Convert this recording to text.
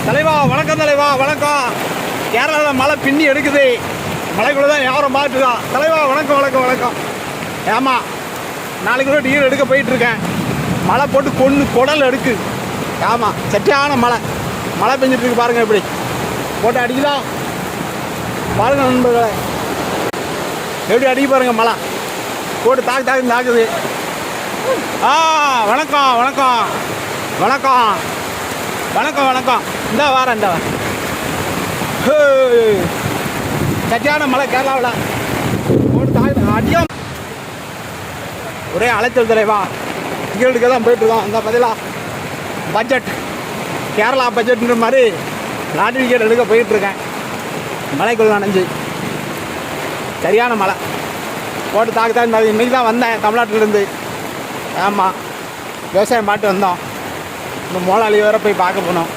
தலைவா வணக்கம், தலைவா வணக்கம். கேரளாவில் மழை பின்னி எடுக்குது. மழைக்குள்ள தான் யாரும் பார்த்துதான். தலைவா வணக்கம் வணக்கம் வணக்கம். ஏமா நாளைக்கு கூட டீர் எடுக்க போயிட்டுருக்கேன். மழை போட்டு குடல் எடுக்கு. ஆமாம், சட்டியான மழை பெஞ்சிட்ருக்கு பாருங்கள். எப்படி போட்டு அடிக்கலாம் பாருங்கள் நண்பர்களை. எப்படி அடிக்க பாருங்கள் மழை போட்டு தாக்குது. வணக்கம் வணக்கம் வணக்கம் வணக்கம் வணக்கம். இந்த வாரம் சட்டியான மழை கேரளாவில் போட்டு அடியும். ஒரே அலைச்சல் தலைவா. டிக்கெட்டுக்கு தான் போயிட்டுருக்கோம். இந்த பதிலா பட்ஜெட் கேரளா பட்ஜெட்ன்ற மாதிரி லாட்ரி டிக்கெட் எடுக்க போயிட்டுருக்கேன். மழைக்குள்ள நனைஞ்சு சரியான மழை போட்டு தாக்குதான். இன்றைக்கி தான் வந்தேன் தமிழ்நாட்டிலேருந்து. ஆமாம், விவசாயம் பாட்டு வந்தோம். இந்த மோளாளி வேறு போய் பார்க்க போனோம்.